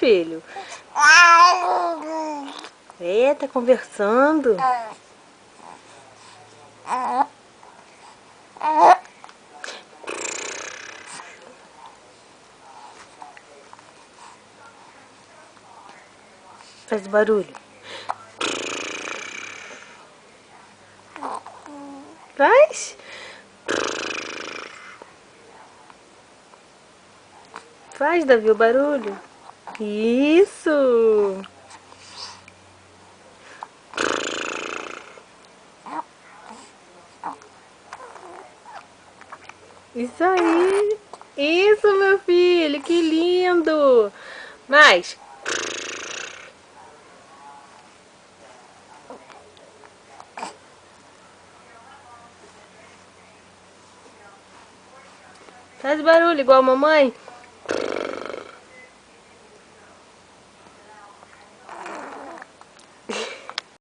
filho? Tá conversando? Faz barulho. Faz? Faz, Davi, o barulho. Isso! Isso aí! Isso, meu filho! Que lindo! Mais! Faz barulho igual a mamãe.